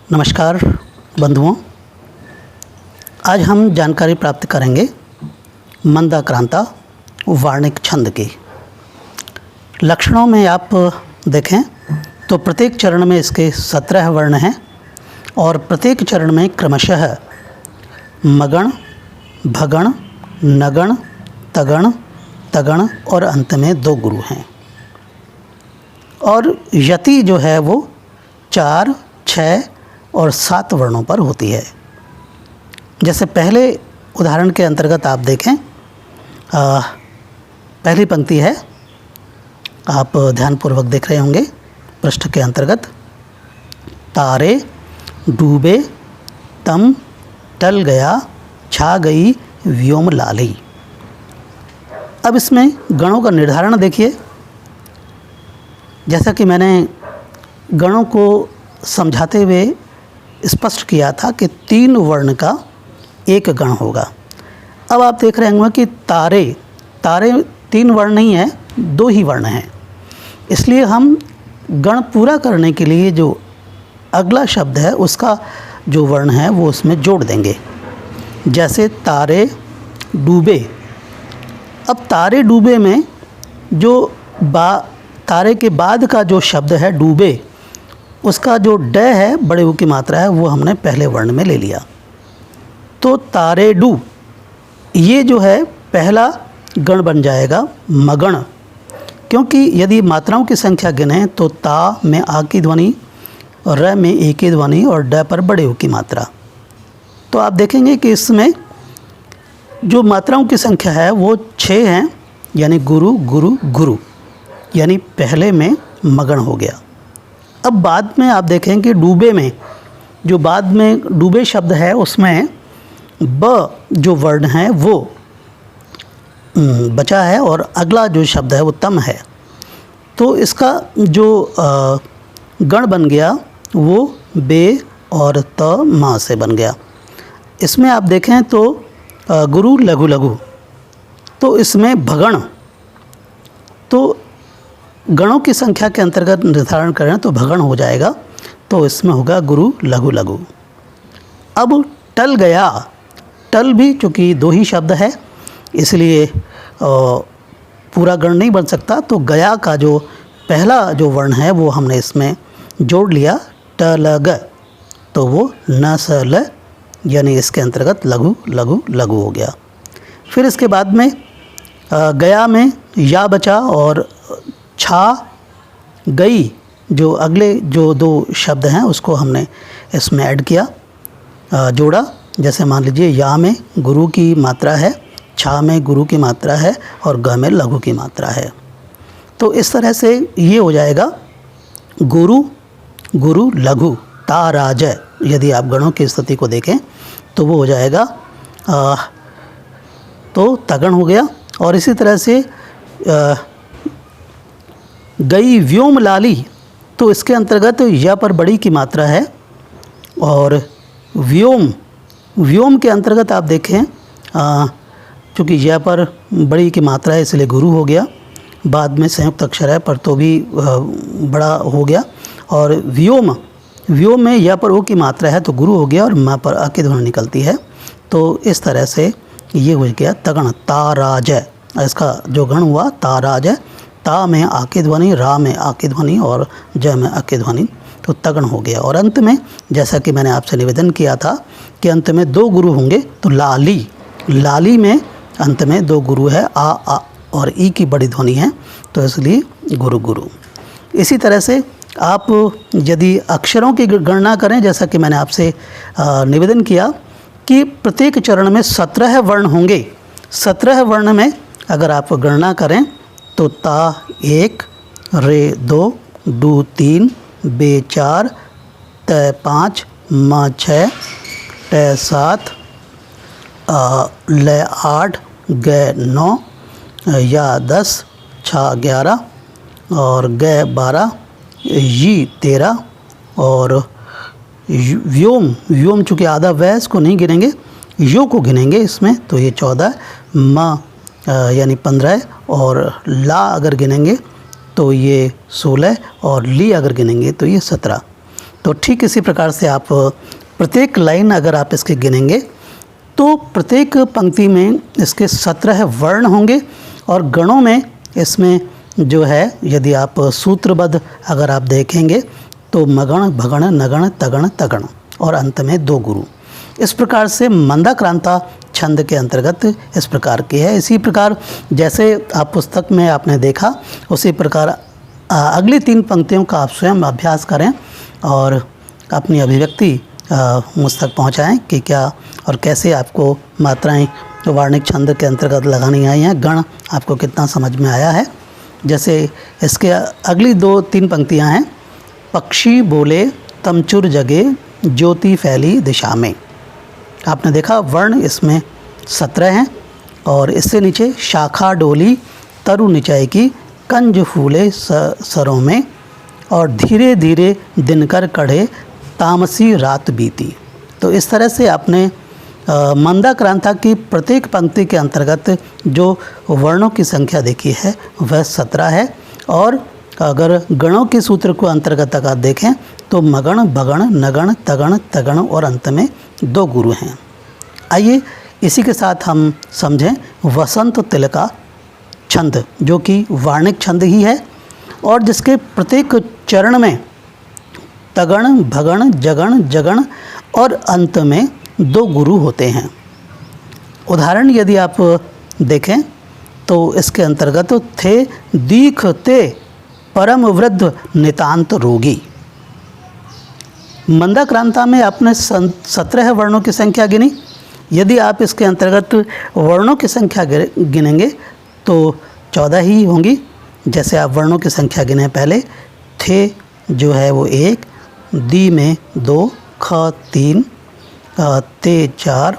नमस्कार बंधुओं, आज हम जानकारी प्राप्त करेंगे मंदाक्रांता वार्णिक छंद की। लक्षणों में आप देखें तो प्रत्येक चरण में इसके 17 वर्ण हैं और प्रत्येक चरण में क्रमशः मगण, भगण, नगण, तगण, तगण और अंत में 2 गुरु हैं। और यति जो है वो 4, 6 और 7 वर्णों पर होती है। जैसे पहले उदाहरण के अंतर्गत आप देखें, पहली पंक्ति है, आप ध्यानपूर्वक देख रहे होंगे पृष्ठ के अंतर्गत, तारे डूबे तम टल गया छा गई व्योम लाली। अब इसमें गणों का निर्धारण देखिए। जैसा कि मैंने गणों को समझाते हुए स्पष्ट किया था कि 3 वर्ण का एक गण होगा। अब आप देख रहे होंगे कि तारे 3 वर्ण नहीं है, 2 ही वर्ण हैं। इसलिए हम गण पूरा करने के लिए जो अगला शब्द है उसका जो वर्ण है वो उसमें जोड़ देंगे। जैसे तारे डूबे। अब तारे डूबे में जो तारे के बाद का जो शब्द है डूबे, उसका जो ड है, बड़े ऊ की मात्रा है, वो हमने पहले वर्ण में ले लिया। तो तारे डू, ये जो है पहला गण बन जाएगा मगण। क्योंकि यदि मात्राओं की संख्या गिने तो ता में आ की ध्वनि, र में ए की ध्वनि और ड पर बड़े ऊ की मात्रा। तो आप देखेंगे कि इसमें जो मात्राओं की संख्या है वो 6 हैं, यानी गुरु गुरु गुरु, यानी पहले में मगण हो गया। अब बाद में आप देखें कि डूबे में, जो बाद में डूबे शब्द है उसमें ब जो वर्ण है वो बचा है और अगला जो शब्द है वो तम है। तो इसका जो गण बन गया वो बे और त मा से बन गया। इसमें आप देखें तो गुरु लघु लघु, तो इसमें भगण, तो गणों की संख्या के अंतर्गत निर्धारण करें तो भगण हो जाएगा, तो इसमें होगा गुरु लघु लघु। अब टल गया, टल भी चूँकि 2 ही शब्द है इसलिए पूरा गण नहीं बन सकता, तो गया का जो पहला जो वर्ण है वो हमने इसमें जोड़ लिया, टलग, तो वो न स ल, यानी इसके अंतर्गत लघु लघु लघु हो गया। फिर इसके बाद में गया में या बचा और छा गई, जो अगले जो 2 शब्द हैं उसको हमने इसमें ऐड किया, जोड़ा। जैसे मान लीजिए या में गुरु की मात्रा है, छा में गुरु की मात्रा है और ग में लघु की मात्रा है। तो इस तरह से ये हो जाएगा गुरु गुरु लघु ताराज। यदि आप गणों की स्थिति को देखें तो वो हो जाएगा तो तगण हो गया। और इसी तरह से गई व्योम लाली, तो इसके अंतर्गत या पर बड़ी की मात्रा है और व्योम के अंतर्गत आप देखें चूँकि या पर बड़ी की मात्रा है इसलिए गुरु हो गया, बाद में संयुक्त अक्षर है पर तो भी बड़ा हो गया। और व्योम में या पर ओ की मात्रा है तो गुरु हो गया और मा पर आ की ध्वनि निकलती है, तो इस तरह से ये हो गया तगण ताराज। इसका जो गण हुआ ताराज, ता में आ की ध्वनि, रा में आ की ध्वनि और ज में आ की ध्वनि, तो तगण हो गया। और अंत में जैसा कि मैंने आपसे निवेदन किया था कि अंत में 2 गुरु होंगे, तो लाली, लाली में अंत में 2 गुरु है, आ और ई की बड़ी ध्वनि है, तो इसलिए गुरु गुरु। इसी तरह से आप यदि अक्षरों की गणना करें, जैसा कि मैंने आपसे निवेदन किया कि प्रत्येक चरण में 17 वर्ण होंगे। 17 वर्ण में अगर आप गणना करें तो ता 1, रे 2, डू 3, बे 4, त 5, मा 6, ट 7, ल 8, ग 9, या 10, छा 11 और ग 12, यी 13 और व्योम चूँकि आधा वैस को नहीं गिनेंगे, यो को गिनेंगे इसमें, तो ये 14, मा यानी 15 और ला अगर गिनेंगे तो ये 16 और ली अगर गिनेंगे तो ये 17। तो ठीक इसी प्रकार से आप प्रत्येक लाइन अगर आप इसके गिनेंगे तो प्रत्येक पंक्ति में इसके 17 वर्ण होंगे और गणों में इसमें जो है यदि आप सूत्रबद्ध अगर आप देखेंगे तो मगण भगण नगण तगण तगण और अंत में 2 गुरु। इस प्रकार से मंदाक्रांता छंद के अंतर्गत इस प्रकार की है। इसी प्रकार जैसे आप पुस्तक में आपने देखा उसी प्रकार अगली 3 पंक्तियों का आप स्वयं अभ्यास करें और अपनी अभिव्यक्ति मुझ तक पहुँचाएँ कि क्या और कैसे आपको मात्राएं वार्णिक छंद के अंतर्गत लगानी आई हैं, गण आपको कितना समझ में आया है। जैसे इसके अगली 2-3 पंक्तियां हैं। पक्षी बोले तमचुर जगे ज्योति फैली दिशा में। आपने देखा वर्ण इसमें 17 हैं और इससे नीचे शाखा डोली तरु निचाई की कंज फूले सरों में और धीरे धीरे दिनकर कढ़े तामसी रात बीती। तो इस तरह से आपने मंदाक्रांता की प्रत्येक पंक्ति के अंतर्गत जो वर्णों की संख्या देखी है वह 17 है और अगर गणों के सूत्र को अंतर्गत अगर देखें तो मगण भगण नगण तगण तगण और अंत में 2 गुरु हैं। आइए इसी के साथ हम समझें वसंत तिलका छंद जो कि वार्णिक छंद ही है और जिसके प्रत्येक चरण में तगण भगण जगण जगण और अंत में 2 गुरु होते हैं। उदाहरण यदि आप देखें तो इसके अंतर्गत थे दीखते परम वृद्ध नितांत रोगी। मंदाक्रांता में आपने 17 वर्णों की संख्या गिनी। यदि आप इसके अंतर्गत वर्णों की संख्या गिनेंगे तो 14 ही होंगी। जैसे आप वर्णों की संख्या गिने पहले थे जो है वो 1, दी में 2, ख 3, ते 4,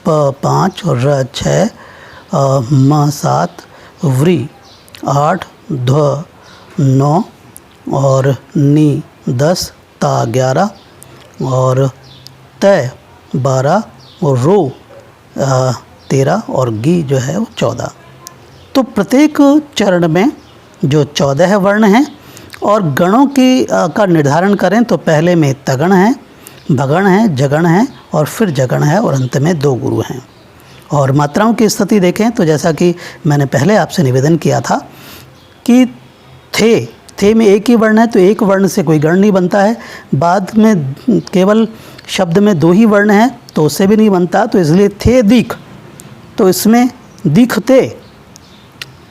प 5, र 6, म 7, व्री 8, ध 9 और नी 10, ता 11 और तय 12 और रो 13 और गी जो है वो 14। तो प्रत्येक चरण में जो 14 वर्ण हैं और गणों की का निर्धारण करें तो पहले में तगण है, भगण है, जगण है और फिर जगण है और अंत में 2 गुरु हैं। और मात्राओं की स्थिति देखें तो जैसा कि मैंने पहले आपसे निवेदन किया था कि थे में एक ही वर्ण है तो एक वर्ण से कोई गण नहीं बनता है। बाद में केवल शब्द में 2 ही वर्ण हैं तो उससे भी नहीं बनता, तो इसलिए थे दीख, तो इसमें दिखते,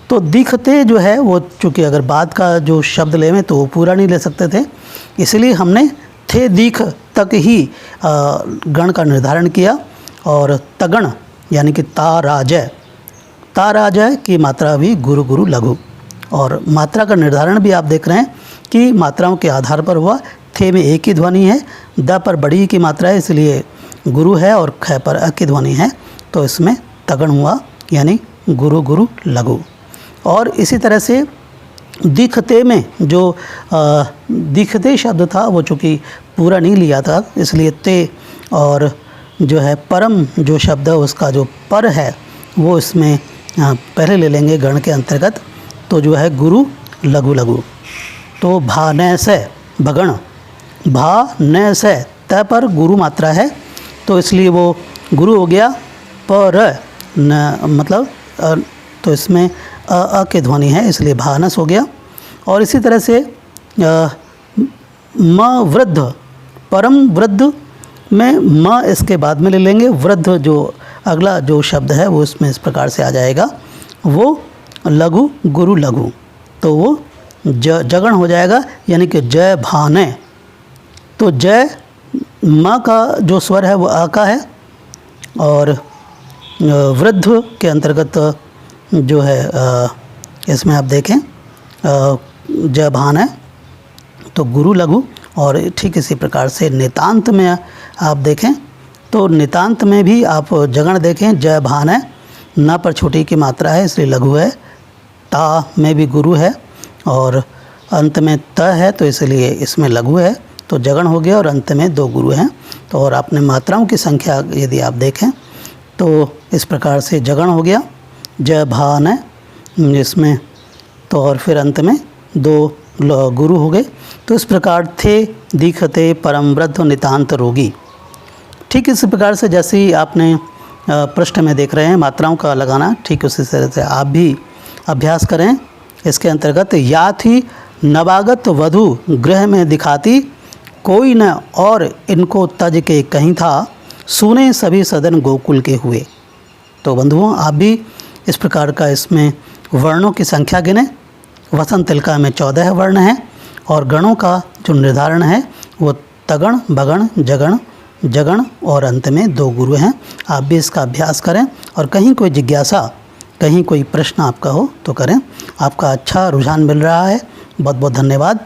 तो दिखते जो है वो चूँकि अगर बाद का जो शब्द लेवें तो वो पूरा नहीं ले सकते थे, इसलिए हमने थे दीख तक ही गण का निर्धारण किया। और तगण यानी कि ताराजय की मात्रा भी गुरु गुरु लघु। और मात्रा का निर्धारण भी आप देख रहे हैं कि मात्राओं के आधार पर हुआ। थे में एक ही ध्वनि है, द पर बड़ी की मात्रा है इसलिए गुरु है और ख पर अ की ध्वनि है तो इसमें तगण हुआ यानी गुरु गुरु लघु। और इसी तरह से दिखते में जो दिखते शब्द था वो चूँकि पूरा नहीं लिया था इसलिए ते, और जो है परम जो शब्द है उसका जो पर है वो इसमें पहले ले लेंगे गण के अंतर्गत, तो जो है गुरु लघु लघु। तो भा न से भगण, भा न से त पर गुरु मात्रा है तो इसलिए वो गुरु हो गया। पर न मतलब तो इसमें अ के ध्वनि है इसलिए भानस हो गया। और इसी तरह से म वृद्ध, परम वृद्ध में म इसके बाद में ले लेंगे, वृद्ध जो अगला जो शब्द है वो इसमें इस प्रकार से आ जाएगा, वो लघु गुरु लघु, तो वो जगण हो जाएगा यानी कि जय भाने। तो जय म का जो स्वर है वो अ का है और वृद्ध के अंतर्गत जो है इसमें आप देखें जय भान है तो गुरु लघु। और ठीक इसी प्रकार से नितांत में आप देखें तो नितांत में भी आप जगण देखें, जय भान है, न पर छोटी की मात्रा है इसलिए लघु है, ता में भी गुरु है और अंत में त है तो इसलिए इसमें लघु है, तो जगण हो गया और अंत में 2 गुरु हैं। तो और आपने मात्राओं की संख्या यदि आप देखें तो इस प्रकार से जगण हो गया, जय भान है इसमें, तो और फिर अंत में 2 गुरु हो गए। तो इस प्रकार थे दिखते परम वृद्ध नितांत रोगी। ठीक इसी प्रकार से जैसे ही आपने पृष्ठ में देख रहे हैं मात्राओं का लगाना, ठीक उसी तरह से आप भी अभ्यास करें। इसके अंतर्गत या थी नवागत वधु गृह में दिखाती, कोई न और इनको तज के कहीं था, सुने सभी सदन गोकुल के हुए। तो बंधुओं आप भी इस प्रकार का इसमें वर्णों की संख्या गिने। वसंत तिलका में 14 वर्ण हैं और गणों का जो निर्धारण है वो तगण, बगण, जगण, जगण और अंत में 2 गुरु हैं। आप भी इसका अभ्यास करें और कहीं कोई जिज्ञासा, कहीं कोई प्रश्न आपका हो तो करें। आपका अच्छा रुझान मिल रहा है, बहुत बहुत धन्यवाद।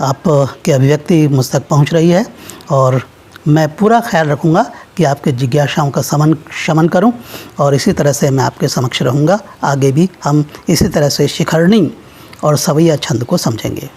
आपकी अभिव्यक्ति मुझ तक पहुंच रही है और मैं पूरा ख्याल रखूंगा कि आपके जिज्ञासाओं का शमन करूं और इसी तरह से मैं आपके समक्ष रहूंगा। आगे भी हम इसी तरह से शिखरणी और सवैया छंद को समझेंगे।